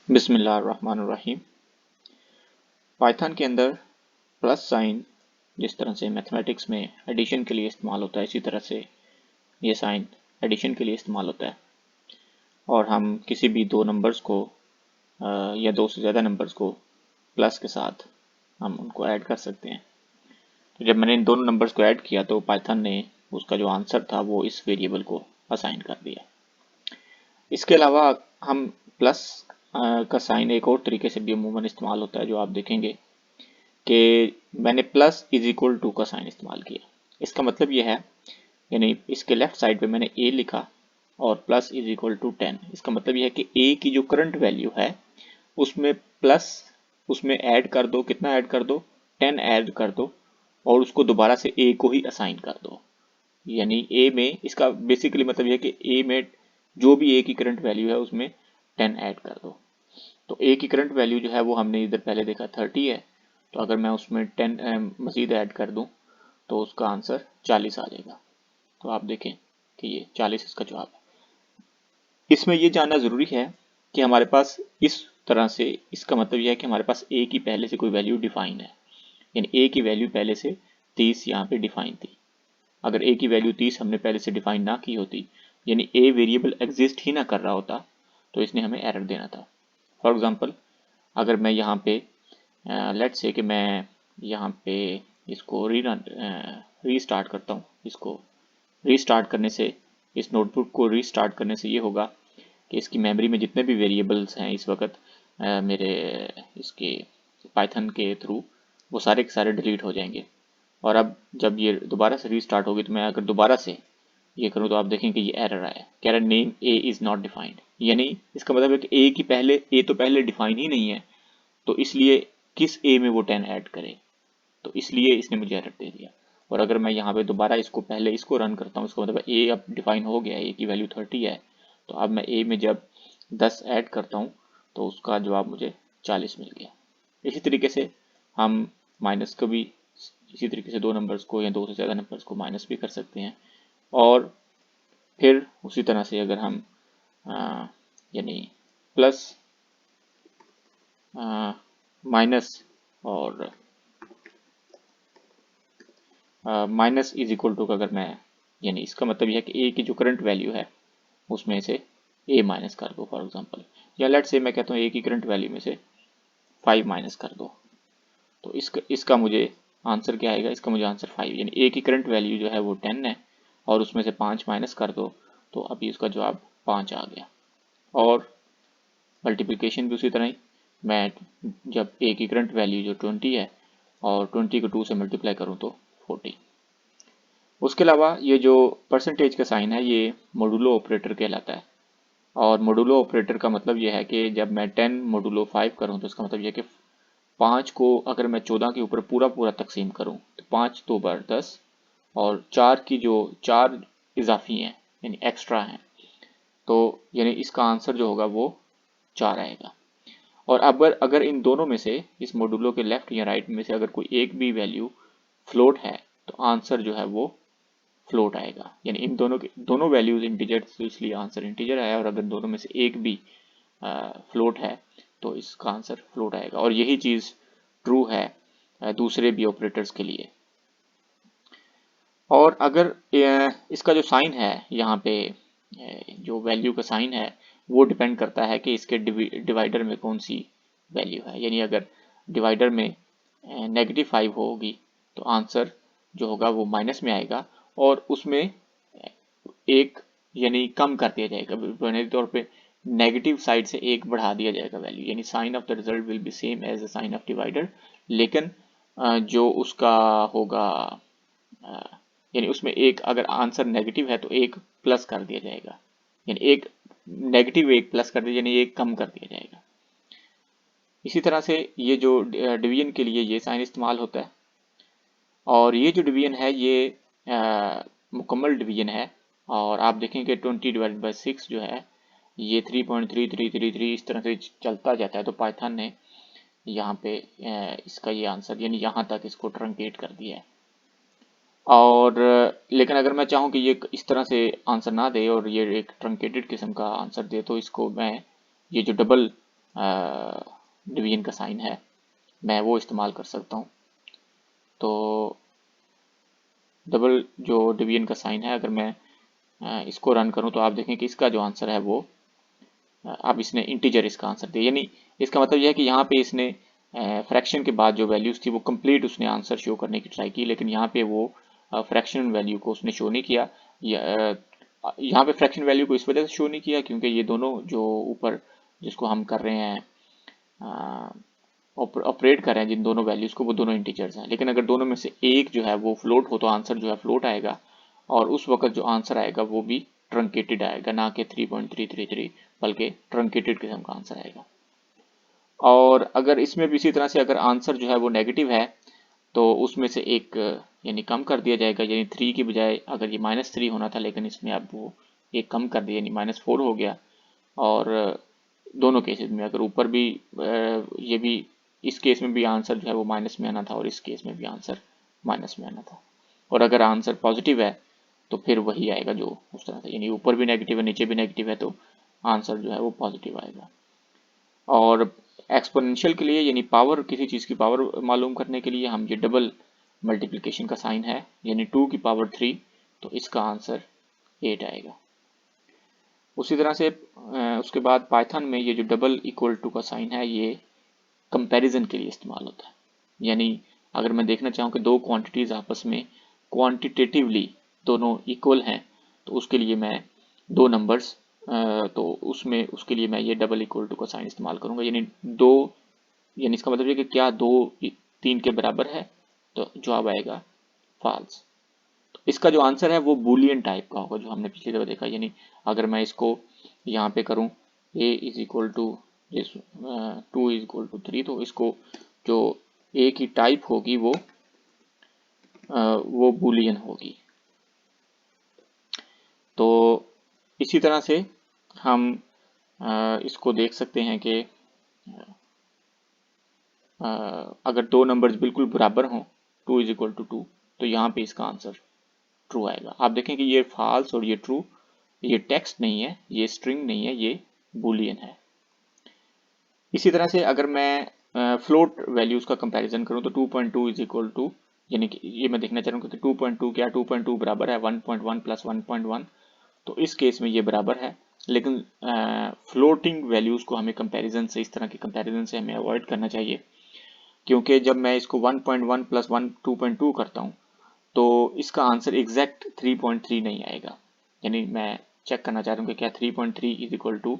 बिस्मिल्लाहिर्रहमानिर्रहीम। पाइथन के अंदर प्लस साइन जिस तरह से मैथमेटिक्स में एडिशन के लिए इस्तेमाल होता है, इसी तरह से ये साइन एडिशन के लिए इस्तेमाल होता है। और हम किसी भी दो नंबर्स को या दो से ज़्यादा नंबर्स को प्लस के साथ हम उनको ऐड कर सकते हैं। तो जब मैंने इन दोनों नंबर्स को ऐड किया तो पाइथन ने उसका जो आंसर था वो इस वेरिएबल को असाइन कर दिया। इसके अलावा हम प्लस का साइन एक और तरीके से भी अमूमन इस्तेमाल होता है, जो आप देखेंगे कि मैंने प्लस इज इक्वल टू का साइन इस्तेमाल किया। इसका मतलब ये है, यानी इसके लेफ्ट साइड पे मैंने a लिखा और प्लस इज इक्वल टू 10। इसका मतलब ये है कि a की जो करंट वैल्यू है उसमें प्लस उसमें ऐड कर दो, कितना ऐड कर दो, 10 ऐड कर दो और उसको दोबारा से a को ही असाइन कर दो। यानी a में इसका बेसिकली मतलब यह है कि a में जो भी a की करंट वैल्यू है उसमें 10 ऐड कर दो। तो a की करंट वैल्यू जो है वो हमने इधर पहले देखा 30 है, तो अगर मैं उसमें 10 मज़ीद ऐड कर दूं तो उसका आंसर 40 आ जाएगा। तो आप देखें कि ये 40 इसका जवाब है। इसमें ये जानना ज़रूरी है कि हमारे पास इस तरह से, इसका मतलब यह है कि हमारे पास a की पहले से कोई वैल्यू डिफाइन है, यानी a की वैल्यू पहले से 30 यहाँ पे डिफाइन थी। अगर a की वैल्यू 30 हमने पहले से डिफाइन ना की होती, यानी a वेरिएबल एग्जिस्ट ही ना कर रहा होता, तो इसने हमें एरर देना था। फॉर एग्जांपल, अगर मैं यहाँ पे लेट्स से कि मैं यहाँ पे इसको रीस्टार्ट करता हूँ। इसको रीस्टार्ट करने से, इस नोटबुक को रीस्टार्ट करने से ये होगा कि इसकी मेमोरी में जितने भी वेरिएबल्स हैं इस वक्त मेरे इसके पाइथन के थ्रू, वो सारे के सारे डिलीट हो जाएंगे। और अब जब ये दोबारा से रीस्टार्ट होगी तो मैं अगर दोबारा से ये करूँ तो आप देखें कि ये एरर आया, कह रहा है name A is not defined. यानी इसका मतलब है कि ए की पहले, ए तो पहले डिफाइन ही नहीं है, तो इसलिए किस ए में वो 10 ऐड करे, तो इसलिए इसने मुझे एरर दे दिया। और अगर मैं यहाँ पे दोबारा इसको पहले इसको रन करता हूँ, इसका मतलब ए अब डिफाइन हो गया है, ए की वैल्यू 30 है, तो अब मैं ए में जब 10 ऐड करता हूँ तो उसका जवाब मुझे 40 मिल गया। इसी तरीके से हम माइनस को भी इसी तरीके से दो नंबर्स को या दो से ज़्यादा नंबर्स को माइनस भी कर सकते हैं। और फिर उसी तरह से अगर हम यानी प्लस माइनस और माइनस इज इक्वल टू का अगर मैं, यानी इसका मतलब यह है कि ए की जो करंट वैल्यू है उसमें से ए माइनस कर दो फॉर एग्जांपल, या लेट से मैं कहता हूँ ए की करंट वैल्यू में से 5 माइनस कर दो, तो इसका मुझे आंसर क्या आएगा, इसका मुझे आंसर 5, यानी ए की करंट वैल्यू जो है वो 10 है और उसमें से 5 माइनस कर दो तो अभी उसका जवाब 5 आ गया। और मल्टीप्लिकेशन भी उसी तरह ही, मैं जब ए की करंट वैल्यू जो 20 है और 20 को 2 से मल्टीप्लाई करूँ तो 40। उसके अलावा ये जो परसेंटेज का साइन है ये मोडुलो ऑपरेटर कहलाता है। और मोडुलो ऑपरेटर का मतलब ये है कि जब मैं 10 मोडुलो 5 करूँ तो इसका मतलब ये है कि 5 को अगर मैं 14 के ऊपर पूरा पूरा तकसीम करूँ तो 5 2 बार 10 और 4 की जो 4 इजाफी हैं यानी एक्स्ट्रा हैं, तो यानी इसका आंसर जो होगा वो 4 आएगा। और अगर अगर इन दोनों में से, इस मोडुलो के लेफ्ट या राइट में से अगर कोई एक भी वैल्यू फ्लोट है तो आंसर जो है वो फ्लोट आएगा। यानी इन दोनों वैल्यूज इंटीजर, तो इसलिए आंसर इंटीजर आया। और अगर दोनों में से एक भी फ्लोट है तो इसका आंसर फ्लोट आएगा। और यही चीज़ ट्रू है दूसरे भी ऑपरेटर्स के लिए। और अगर इसका जो साइन है यहाँ पे, जो वैल्यू का साइन है वो डिपेंड करता है कि इसके डिवाइडर में कौन सी वैल्यू है। यानी अगर डिवाइडर में -5 होगी तो आंसर जो होगा वो माइनस में आएगा और उसमें एक यानी कम कर दिया जाएगा, बुनियादी तौर पे नेगेटिव साइड से एक बढ़ा दिया जाएगा वैल्यू, यानी sign of the result will be same as the sign of divider. लेकिन जो उसका होगा, यानी उसमें एक अगर आंसर नेगेटिव है तो एक प्लस कर दिया जाएगा, यानी एक नेगेटिव एक प्लस कर दिया, यानी एक कम कर दिया जाएगा। इसी तरह से ये जो डिवीजन के लिए ये साइन इस्तेमाल होता है। और ये जो डिवीजन है ये मुकम्मल डिवीजन है। और आप देखेंगे 20 डिवाइडेड बाई 6 जो है ये 3.3333 इस तरह से चलता जाता है। तो पाइथन ने यहाँ पे इसका ये आंसर यानी यहाँ तक इसको ट्रंकेट कर दिया है। और लेकिन अगर मैं चाहूँ कि ये इस तरह से आंसर ना दे और ये एक ट्रंकेटेड किस्म का आंसर दे तो इसको मैं ये जो डबल डिवीजन का साइन है, मैं वो इस्तेमाल कर सकता हूँ। तो डबल जो डिवीजन का साइन है, अगर मैं इसको रन करूँ तो आप देखें कि इसका जो आंसर है वो अब इसने इंटीजर इसका आंसर दिया, यानी इसका मतलब यह है कि यहाँ पे इसने फ्रैक्शन के बाद जो वैल्यूज थी वो कंप्लीट उसने आंसर शो करने की ट्राई की, लेकिन यहाँ पे वो फ्रैक्शन वैल्यू को उसने शो नहीं किया। यहाँ पे फ्रैक्शन वैल्यू को इस वजह से शो नहीं किया क्योंकि ये दोनों जो ऊपर जिसको हम कर रहे हैं ऑपरेट कर रहे हैं जिन दोनों वैल्यूज को, वो दोनों इंटीजर्स हैं। लेकिन अगर दोनों में से एक जो है वो फ्लोट हो तो आंसर जो है फ्लोट आएगा, और उस वक्त जो आंसर आएगा वो भी ट्रंकेटेड आएगा, ना कि 3.333, बल्कि ट्रंकेटेड किस्म का आंसर आएगा। और अगर इसमें भी इसी तरह से अगर आंसर जो है वो नेगेटिव है तो उसमें से एक यानी कम कर दिया जाएगा, यानी 3 की बजाय अगर ये -3 होना था लेकिन इसमें अब वो एक कम कर दिया, यानी -4 हो गया। और दोनों केसेस में अगर ऊपर भी ये भी इस केस में भी आंसर जो है वो माइनस में आना था और इस केस में भी आंसर माइनस में आना था। और अगर आंसर पॉजिटिव है तो फिर वही आएगा जो उस तरह से, यानी ऊपर भी नेगेटिव है नीचे भी नेगेटिव है तो आंसर जो है वो पॉजिटिव आएगा। और एक्सपोनेंशियल के लिए यानी पावर, किसी चीज़ की पावर मालूम करने के लिए हम ये डबल मल्टीप्लिकेशन का साइन है, यानी 2 की पावर 3, तो इसका आंसर 8 आएगा। उसी तरह से उसके बाद पाइथन में ये जो डबल इक्वल टू का साइन है ये कंपैरिजन के लिए इस्तेमाल होता है। यानी अगर मैं देखना चाहूँ कि दो क्वांटिटीज़ आपस में क्वांटिटेटिवली दोनों इक्वल हैं तो उसके लिए मैं दो नंबर्स तो उसमें उसके लिए मैं ये डबल इक्वल टू का साइन इस्तेमाल करूँगा, यानी दो, यानी इसका मतलब है कि क्या 2 3 के बराबर है, तो जवाब आएगा फॉल्स। तो इसका जो आंसर है वो बूलियन टाइप का होगा जो हमने पिछली दफ़ा देखा, यानी अगर मैं इसको यहाँ पे करूँ a is equal to 2 is equal to 3, तो इसको जो a की टाइप होगी वो बूलियन होगी। तो इसी तरह से हम इसको देख सकते हैं कि अगर दो नंबर्स बिल्कुल बराबर हों 2 इज इक्वल टू 2, तो यहाँ पे इसका आंसर ट्रू आएगा। आप देखें कि ये फॉल्स और ये ट्रू, ये टेक्स्ट नहीं है, ये स्ट्रिंग नहीं है, ये बूलियन है। इसी तरह से अगर मैं फ्लोट वैल्यूज का कंपैरिजन करूं तो 2.2 इज इक्वल टू, यानी कि ये मैं देखना चाह रहा हूँ कि 2.2 क्या 2.2 बराबर है 1.1 प्लस 1.1, तो इस केस में ये बराबर है। लेकिन फ्लोटिंग वैल्यूज को हमें कंपैरिजन से, इस तरह के कंपैरिजन से हमें अवॉइड करना चाहिए, क्योंकि जब मैं इसको 1.1 प्लस 2.2 करता हूँ तो इसका आंसर एग्जैक्ट 3.3 नहीं आएगा। यानी मैं चेक करना चाह रहा हूँ कि क्या 3.3 इज इक्वल टू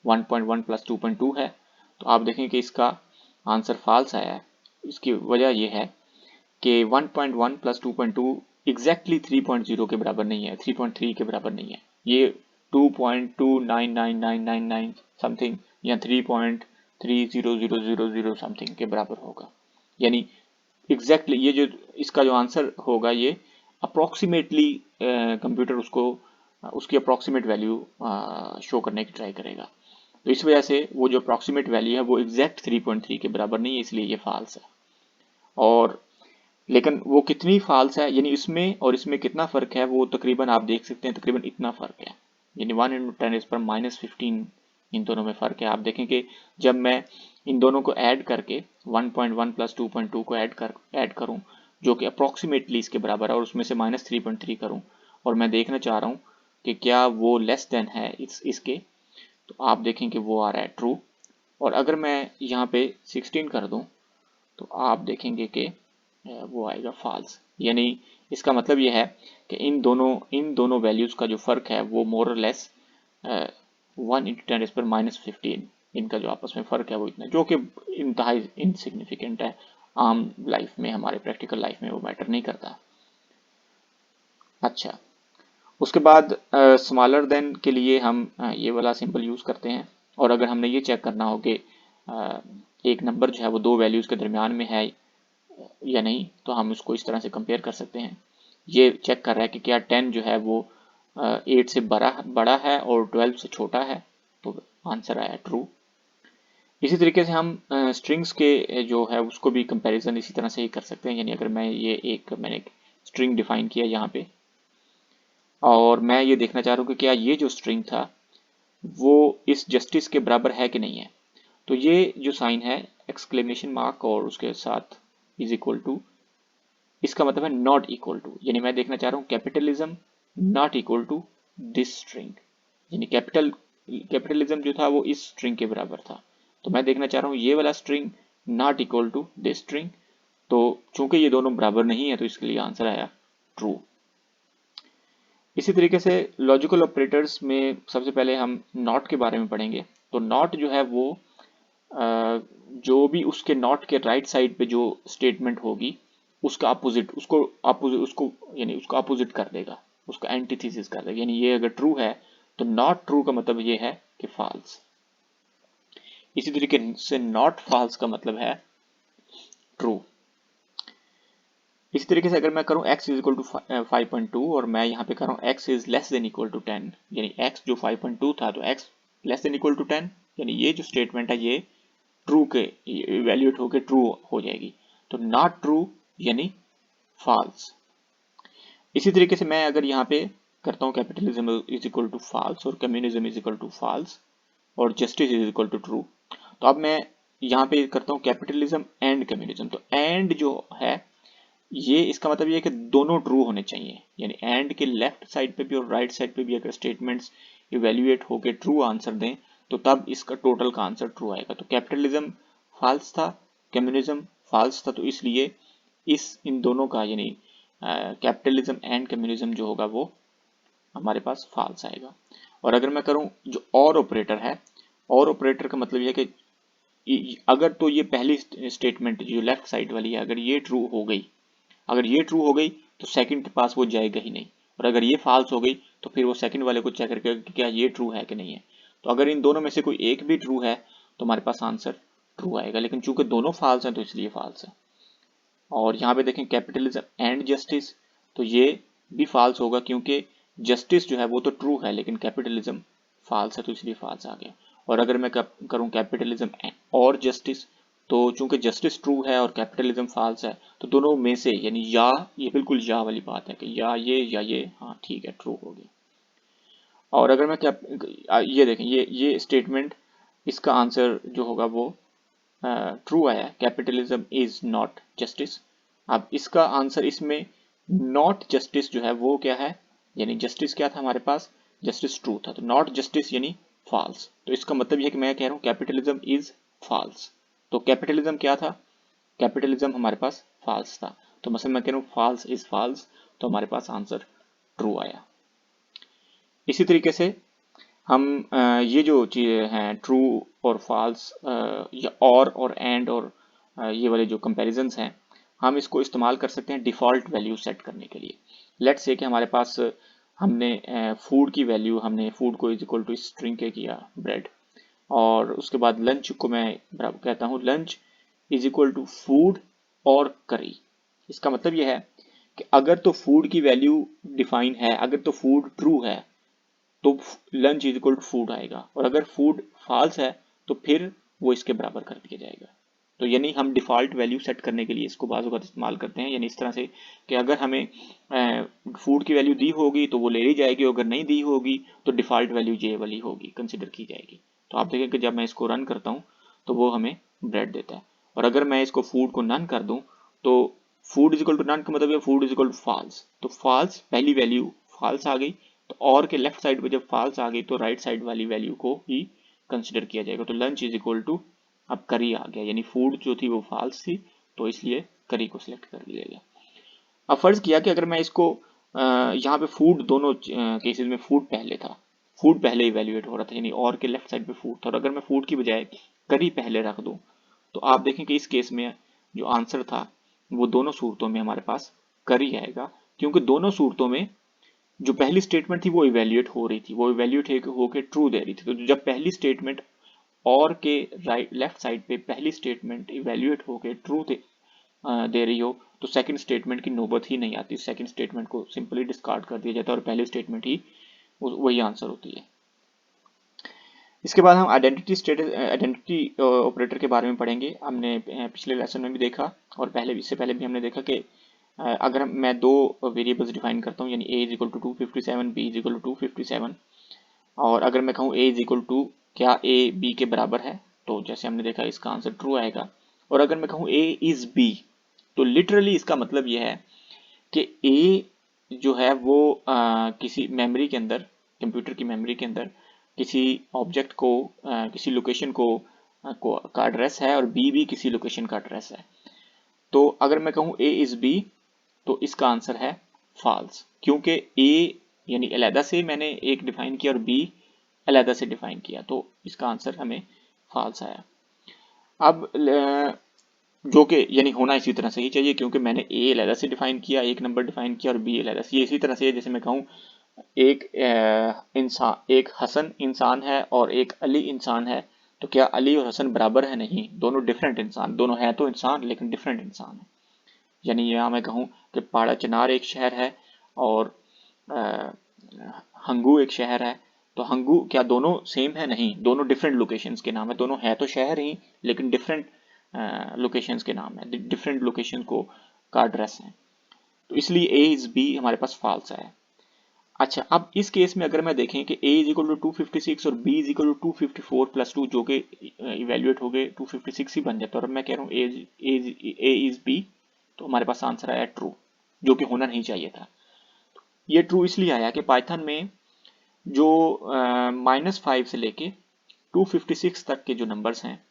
1.1 प्लस 2.2 है, तो आप देखें कि इसका आंसर फॉल्स आया है। इसकी वजह यह है कि 1.1 प्लस 2.2 एग्जैक्टली 3.0 के बराबर नहीं है, 3.3 के बराबर नहीं है, ये 2.299999 समथिंग या 3.30000 समथिंग के बराबर होगा। यानी एग्जैक्टली ये जो इसका जो आंसर होगा ये अप्रॉक्सीमेटली कंप्यूटर उसको उसकी अप्रॉक्सीमेट वैल्यू शो करने की ट्राई करेगा। तो इस वजह से वो जो अप्रॉक्सीमेट वैल्यू है वो एग्जैक्ट 3.3 के बराबर नहीं है, इसलिए ये फॉल्स है। और लेकिन वो कितनी फॉल्स है, यानी इसमें और इसमें कितना फ़र्क है, वो तकरीबन आप देख सकते हैं तकरीबन इतना फ़र्क है, यानी 1×10⁻⁻15 इन दोनों में फ़र्क है। आप देखें कि जब मैं इन दोनों को ऐड करके 1.1 प्लस 2.2 को ऐड करूं जो कि अप्रॉक्सीमेटली इसके बराबर है और उसमें से -3.3 करूं और मैं देखना चाह रहा हूं कि क्या वो लेस देन है इसके, तो आप देखें कि वो आ रहा है ट्रू। और अगर मैं यहाँ पे 16 कर दूं तो आप देखेंगे कि वो आएगा फॉल्स। यानी इसका मतलब यह है कि इन दोनों वैल्यूज़ का जो फ़र्क है वो मोर और लेस 1×10⁻⁻15 इनका जो आपस में फ़र्क है वो इतना, जो कि इंतहाई इनसिग्निफिकेंट है, आम लाइफ में, हमारे प्रैक्टिकल लाइफ में वो मैटर नहीं करता। अच्छा, उसके बाद स्मॉलर देन के लिए हम ये वाला सिंबल यूज़ करते हैं, और अगर हमने ये चेक करना हो कि एक नंबर जो है वो दो वैल्यूज़ के दरमियान में है या नहीं, तो हम उसको इस तरह से कंपेयर कर सकते हैं। ये चेक कर रहा है कि क्या 10 जो है वो 8 से बड़ा है और 12 से छोटा है, तो आंसर आया ट्रू। इसी तरीके से हम स्ट्रिंग्स के जो है उसको भी कंपैरिजन इसी तरह से ही कर सकते हैं। यानी अगर मैंने एक स्ट्रिंग डिफाइन किया यहाँ पे और मैं ये देखना चाह रहा हूँ कि क्या ये जो स्ट्रिंग था वो इस जस्टिस के बराबर है कि नहीं है, तो ये जो साइन है एक्सक्लेमेशन मार्क और उसके साथ इज इक्वल टू, इसका मतलब है नॉट इक्वल टू, यानी मैं देखना चाह रहा हूँ capitalism not equal to this string, यानी कैपिटलिज्म जो था वो इस स्ट्रिंग के बराबर था। तो मैं देखना चाह रहा हूँ ये वाला string not equal to this string. तो चूंकि ये दोनों बराबर नहीं है तो इसके लिए आंसर आया ट्रू। इसी तरीके से लॉजिकल ऑपरेटर्स में सबसे पहले हम नॉट के बारे में पढ़ेंगे। तो नॉट जो है वो जो भी उसके नॉट के राइट साइड पे जो स्टेटमेंट होगी उसका अपोजिट, उसको यानी उसका अपोजिट कर देगा, उसका एंटीथेसिस कर देगा। यानी ये अगर ट्रू है तो नॉट ट्रू का मतलब ये है कि फॉल्स। इसी तरीके से नॉट फॉल्स का मतलब है ट्रू। इसी तरीके से अगर मैं करूं x इज इक्वल टू 5.2 और मैं यहाँ पे कर रहा हूँ x is less than equal to 10, यानी x जो 5.2 था तो x less than equal to 10, यानी ये जो स्टेटमेंट है ये ट्रू के इवैल्यूएट होके ट्रू हो जाएगी। तो नॉट ट्रू यानी फॉल्स। इसी तरीके से मैं अगर यहाँ पे करता हूँ capitalism is equal to false और communism is equal to false और justice is equal to true, तो अब मैं यहाँ पे करता हूँ कैपिटलिज्म एंड कम्युनिज्म। तो एंड जो है ये इसका मतलब ये है कि दोनों ट्रू होने चाहिए, यानी एंड के लेफ्ट साइड पे भी और राइट साइड पे भी अगर स्टेटमेंट्स इवैल्यूएट होके ट्रू आंसर दें तो तब इसका टोटल का आंसर ट्रू आएगा। तो कैपिटलिज्म फॉल्स था, कम्युनिज्म फॉल्स था, तो इसलिए इन दोनों का यानी कैपिटलिज्म एंड कम्युनिज्म जो होगा वो हमारे पास फॉल्स आएगा। और अगर मैं करूं जो और ऑपरेटर है, और ऑपरेटर का मतलब यह है कि अगर तो ये पहली स्टेटमेंट जो लेफ्ट साइड वाली है अगर ये ट्रू हो गई, अगर ये ट्रू हो गई तो सेकंड के पास वो जाएगा ही नहीं, और अगर ये फॉल्स हो गई तो फिर वो सेकंड वाले को चेक करके कि क्या ये ट्रू है कि नहीं है। तो अगर इन दोनों में से कोई एक भी ट्रू है तो हमारे पास आंसर ट्रू आएगा, लेकिन चूंकि दोनों फॉल्स हैं तो इसलिए फॉल्स है। और यहाँ पे देखें कैपिटलिज्म एंड जस्टिस, तो ये भी फॉल्स होगा क्योंकि जस्टिस जो है वो तो ट्रू है लेकिन कैपिटलिज्म फॉल्स है तो इसलिए फॉल्स आ गया। और अगर मैं करूँ कैपिटलिज्म और जस्टिस, तो चूंकि जस्टिस ट्रू है और कैपिटलिज्म फॉल्स है तो दोनों में से यानी या, ये बिल्कुल या वाली बात है कि या ये, हाँ ठीक है ट्रू हो गया। और अगर मैं ये देखें ये स्टेटमेंट इसका आंसर जो होगा वो ट्रू आया, कैपिटलिज्म इज नॉट जस्टिस। अब इसका आंसर इसमें नॉट जस्टिस जो है वो क्या है, यानी जस्टिस क्या था हमारे पास, जस्टिस ट्रू था, तो नॉट जस्टिस यानी फॉल्स। तो इसका मतलब यह है कि मैं कह रहा हूं कैपिटलिज्म इज फॉल्स। तो कैपिटलिज्म क्या था, कैपिटलिज्म हमारे पास फॉल्स था, तो मतलब मैं कह रहा हूं फॉल्स इज फॉल्स, तो हमारे पास आंसर ट्रू आया। इसी तरीके से हम ये जो चीज़ें हैं ट्रू और फॉल्स या और एंड और ये वाले जो कंपैरिजंस हैं हम इसको इस्तेमाल कर सकते हैं डिफ़ॉल्ट वैल्यू सेट करने के लिए। लेट्स से कि हमारे पास हमने फूड की वैल्यू, हमने फूड को इज इक्वल टू स्ट्रिंग के किया ब्रेड, और उसके बाद लंच को मैं कहता हूँ lunch is equal to food और करी। इसका मतलब यह है कि अगर तो फूड की वैल्यू डिफाइन है, अगर तो फूड ट्रू है तो lunch is equal to food आएगा, और अगर फूड फॉल्स है तो फिर वो इसके बराबर कर दिया जाएगा। तो यानी हम डिफ़ॉल्ट वैल्यू सेट करने के लिए इसको बाज़ वक़्त इस्तेमाल करते हैं, यानी इस तरह से कि अगर हमें फूड की वैल्यू दी होगी तो वो ले ली जाएगी, अगर नहीं दी होगी तो डिफ़ॉल्ट वैल्यू जे वाली होगी, कंसिडर की जाएगी। तो आप देखें कि जब मैं इसको रन करता हूँ तो वो हमें ब्रेड देता है, और अगर मैं इसको फूड को नन कर दूँ तो food is equal to none का मतलब है food is equal to false, तो फॉल्स पहली वैल्यू फॉल्स आ गई, तो और के लेफ्ट साइड पे जब फॉल्स आ गई तो राइट साइड वाली वैल्यू को ही कंसिडर किया जाएगा। तो लंच इज इक्वल टू अब करी आ गया, यानी फूड जो थी वो फॉल्स थी तो इसलिए करी को सिलेक्ट कर लिया गया। अब फर्ज किया कि अगर मैं इसको यहाँ पे फूड दोनों केसेस में फूड पहले था, फूड पहले इवेल्युएट हो रहा था, यानी और के लेफ्ट साइड पे फूड था, और अगर मैं फूड की बजाय करी पहले रख दूं तो आप देखें कि इस केस में जो आंसर था वो दोनों सूरतों में हमारे पास करी आएगा, क्योंकि दोनों सूरतों में जो पहली स्टेटमेंट थी वो इवेल्युएट हो रही थी, वो इवेल्युएट होकर ट्रू दे रही थी। तो जब पहली स्टेटमेंट और के राइट लेफ्ट साइड पे पहली स्टेटमेंट इवेल्युएट होकर ट्रू दे रही हो तो सेकंड स्टेटमेंट की नौबत ही नहीं आती, सेकंड स्टेटमेंट को सिंपली डिस्कार्ड कर दिया जाता है और पहली स्टेटमेंट ही वही आंसर होती है। इसके बाद हम आइडेंटिटी ऑपरेटर के बारे में पढ़ेंगे। हमने पिछले लेसन में भी देखा और इससे पहले भी हमने देखा कि अगर मैं दो वेरिएबल्स डिफाइन करता हूँ, यानी a is equal to 257, b is equal to 257, और अगर मैं कहूँ a इज इक्वल टू क्या a b के बराबर है, तो जैसे हमने देखा इसका आंसर ट्रू आएगा। और अगर मैं कहूँ A इज B, तो लिटरली इसका मतलब यह है कि A जो है वो किसी मेमोरी के अंदर, कंप्यूटर की मेमोरी के अंदर किसी ऑब्जेक्ट को किसी लोकेशन का एड्रेस है और B भी किसी लोकेशन का एड्रेस है। तो अगर मैं कहूँ A इज B, तो इसका आंसर है फॉल्स, क्योंकि A यानी अलहदा से मैंने एक डिफाइन किया और B अलहदा से डिफाइन किया, तो इसका आंसर हमें फॉल्स आया। अब जो कि यानी होना इसी तरह से ही चाहिए, क्योंकि मैंने A अलहदा से डिफाइन किया, एक नंबर डिफाइन किया, और B अलहदा से। ये इसी तरह से है जैसे मैं कहूँ एक हसन इंसान है और एक अली इंसान है, तो क्या अली और हसन बराबर है? नहीं, दोनों डिफरेंट इंसान, दोनों हैं तो इंसान लेकिन डिफरेंट इंसान है। यानी यहाँ मैं कहूँ कि पाड़ा चनार एक शहर है और हंगू एक शहर है, तो हंगू क्या दोनों सेम है? नहीं, दोनों डिफरेंट लोकेशंस के नाम है, दोनों है तो शहर ही लेकिन डिफरेंट लोकेशंस के नाम है, डिफरेंट लोकेशन का एड्रेस है। तो इसलिए A इज B हमारे पास फॉल्स है। अच्छा, अब इस केस में अगर मैं देखें कि A इज इक्वल टू 256 और B is equal to 254 plus 2, जो कि इवेल्युएट हो गए 256 ही बन जाता है, और मैं कह रहा हूँ A इज B, तो हमारे पास आंसर आया ट्रू, जो कि होना नहीं चाहिए था। ये ट्रू इसलिए आया कि पाइथन में जो -5 से लेके 256 तक के जो नंबर्स हैं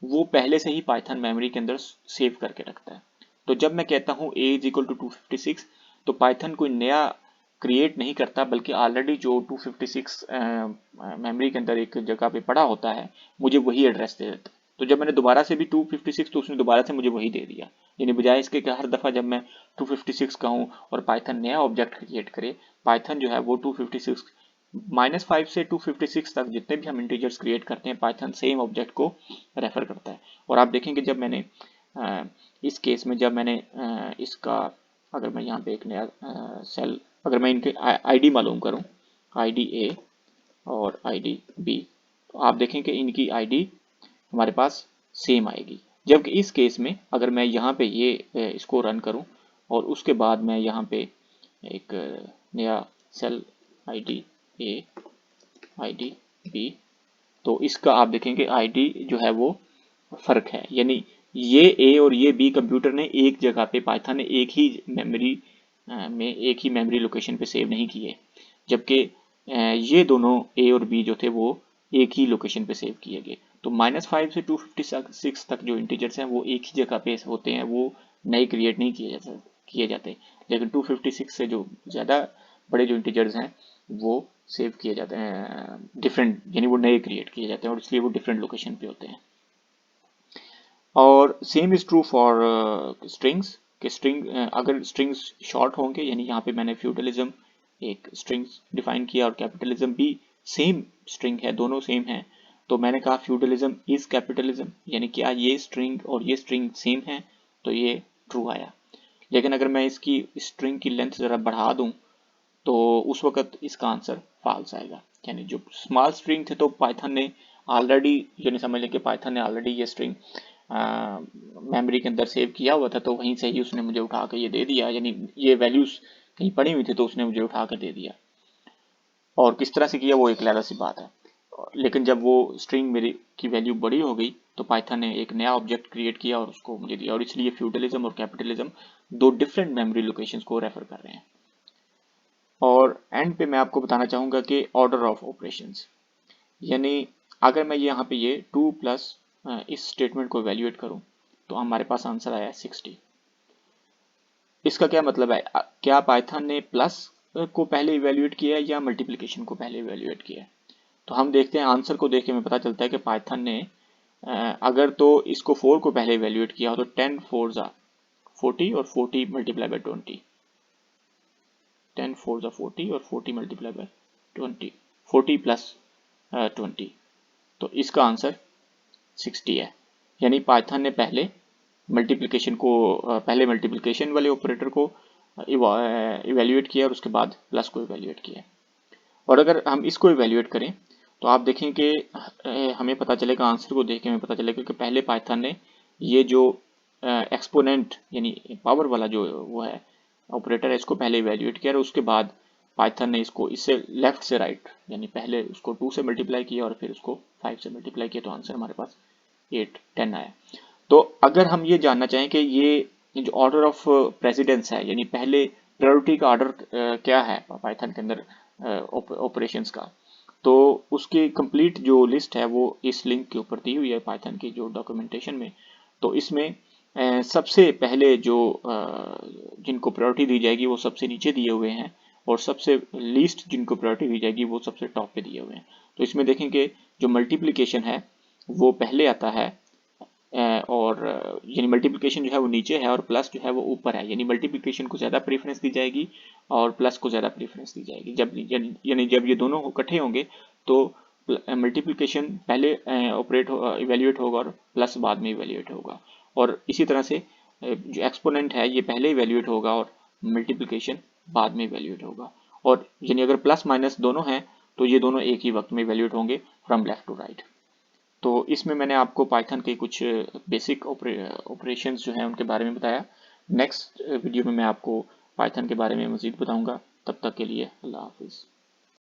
वो पहले से ही पाइथन मेमोरी के अंदर सेव करके रखता है। तो जब मैं कहता हूँ A इज इक्वल टू 256, तो पाइथन कोई नया क्रिएट नहीं करता, बल्कि ऑलरेडी जो 256 मेमोरी के अंदर एक जगह पे पड़ा होता है, मुझे वही एड्रेस दे देता है। तो जब मैंने दोबारा से भी 256, तो उसने दोबारा से मुझे वही दे दिया। यानी बजाय इसके कि हर दफ़ा जब मैं 256 कहूँ और पाइथन नया ऑब्जेक्ट क्रिएट करे, पाइथन जो है वो 256 -5 से 256 तक जितने भी हम इंटीजर्स क्रिएट करते हैं, पाइथन सेम ऑब्जेक्ट को रेफर करता है। और आप देखेंगे जब मैंने इस केस में जब मैंने इसका, अगर मैं यहाँ पे एक नया सेल, अगर मैं इनके आईडी मालूम करूँ, आईडी A और आईडी B, तो आप देखें कि इनकी आईडी हमारे पास सेम आएगी। जबकि इस केस में अगर मैं यहाँ पे ये इसको रन करूँ और उसके बाद मैं यहाँ पे एक नया cell ID A ID B, तो इसका आप देखेंगे आईडी जो है वो फर्क है। यानी ये A और ये B कंप्यूटर ने एक जगह पे, पाइथन ने एक ही मेमोरी में एक ही मेमोरी लोकेशन पे सेव नहीं किए, जबकि ये दोनों A और B जो थे वो एक ही लोकेशन पे सेव किए गए। तो -5 से 256 तक जो इंटीजर्स हैं वो एक ही जगह पे होते हैं, वो नए क्रिएट नहीं किए जाते। लेकिन 256 से जो ज़्यादा बड़े जो इंटीजर्स हैं वो सेव किए जाते हैं डिफरेंट, यानी वो नए क्रिएट किए जाते हैं और इसलिए वो डिफरेंट लोकेशन पे होते हैं। और same is true for strings, कि अगर स्ट्रिंग्स शॉर्ट होंगे, यानी यहाँ पे मैंने फ्यूडलिज्म एक स्ट्रिंग्स डिफाइन किया और कैपिटलिज्म भी सेम स्ट्रिंग है, दोनों सेम हैं, तो मैंने कहा फ्यूडलिज्म इज कैपिटलिज्म, यानी क्या ये स्ट्रिंग और ये स्ट्रिंग सेम है, तो ये ट्रू आया। लेकिन अगर मैं इसकी स्ट्रिंग की लेंथ ज़रा बढ़ा दूँ तो उस वक्त इसका आंसर फॉल्स आएगा। यानी जो स्मॉल स्ट्रिंग थे तो पाइथन ने ऑलरेडी, यानी समझ लें कि पाइथन ने ऑलरेडी ये स्ट्रिंग मेमोरी के अंदर सेव किया हुआ था, तो वहीं से ही उसने मुझे उठा के ये दे दिया, यानी ये वैल्यूज कहीं पड़ी हुई थी तो उसने मुझे उठा कर दे दिया। और किस तरह से किया वो एक अलग सी बात है। लेकिन जब वो स्ट्रिंग मेरी की वैल्यू बड़ी हो गई तो पाइथन ने एक नया ऑब्जेक्ट क्रिएट किया और उसको मुझे दिया, और इसलिए फ्यूडलिज्म और कैपिटलिज्म दो डिफरेंट मेमोरी लोकेशंस को रेफर कर रहे हैं। और एंड पे मैं आपको बताना चाहूँगा कि ऑर्डर ऑफ ऑपरेशंस, यानी अगर मैं यहाँ पे ये 2 प्लस इस स्टेटमेंट को इवेल्युएट करूँ तो हमारे पास आंसर आया 60। इसका क्या मतलब है? क्या पाइथन ने प्लस को पहले इवेल्युएट किया है या मल्टीप्लिकेशन को पहले इवेल्युएट किया है? तो हम देखते हैं, आंसर को देख के हमें पता चलता है कि पाइथन ने अगर तो इसको 4 को पहले इवेल्युएट किया हो तो 10 4 जा 40 और 40 मल्टीप्लाई बाई 20, 10 4 जा 40 और 40 मल्टीप्लाई बाई 20, 40 प्लस 20, तो इसका आंसर 60 है। यानी पाइथन ने पहले मल्टीप्लिकेशन वाले ऑपरेटर को इवेल्युएट किया और उसके बाद प्लस को इवेल्युएट किया। और अगर हम इसको इवेल्युएट करें तो आप देखें कि हमें पता चलेगा, आंसर को देख के हमें पता चलेगा कि पहले पाइथन ने ये जो एक्सपोनेंट यानी पावर वाला जो वो है ऑपरेटर है, इसको पहले इवेल्युएट किया और उसके बाद पाइथन ने इसको इससे लेफ्ट से राइट, यानी पहले उसको 2 से मल्टीप्लाई किया और फिर उसको 5 से मल्टीप्लाई किया, तो आंसर हमारे पास 8 10 आया। तो अगर हम ये जानना चाहें कि ये जो ऑर्डर ऑफ प्रेसिडेंस है, यानी पहले प्रायोरिटी का ऑर्डर क्या है पाइथन के अंदर ऑपरेशंस का, तो उसकी कंप्लीट जो लिस्ट है वो इस लिंक के ऊपर दी हुई है पाइथन की जो डॉक्यूमेंटेशन में। तो इसमें सबसे पहले जो जिनको प्रायोरिटी दी जाएगी वो सबसे नीचे दिए हुए हैं, और सबसे लीस्ट जिनको प्रायोरिटी दी जाएगी वो सबसे टॉप पे दिए हुए हैं। तो इसमें देखेंगे जो मल्टीप्लिकेशन है वो पहले आता है, और यानी मल्टीप्लिकेशन जो है वो नीचे है और प्लस जो है वो ऊपर है, यानी मल्टीप्लिकेशन को ज़्यादा प्रेफरेंस दी जाएगी और प्लस को ज़्यादा प्रेफरेंस दी जाएगी। जब यानी जब ये दोनों इकट्ठे होंगे तो मल्टीप्लिकेशन पहले ऑपरेट इवेल्युएट होगा और प्लस बाद में इवेल्युएट होगा, और इसी तरह से जो एक्सपोनेंट है ये पहले इवेल्युएट होगा और मल्टीप्लिकेशन बाद में इवेल्युएट होगा। और यानी अगर प्लस माइनस दोनों हैं तो ये दोनों एक ही वक्त में इवेल्युएट होंगे फ्रॉम लेफ्ट टू राइट। तो इसमें मैंने आपको पाइथन के कुछ बेसिक ऑपरेशंस जो हैं उनके बारे में बताया। नेक्स्ट वीडियो में मैं आपको पाइथन के बारे में मज़ीद बताऊंगा। तब तक के लिए अल्लाह हाफिज़।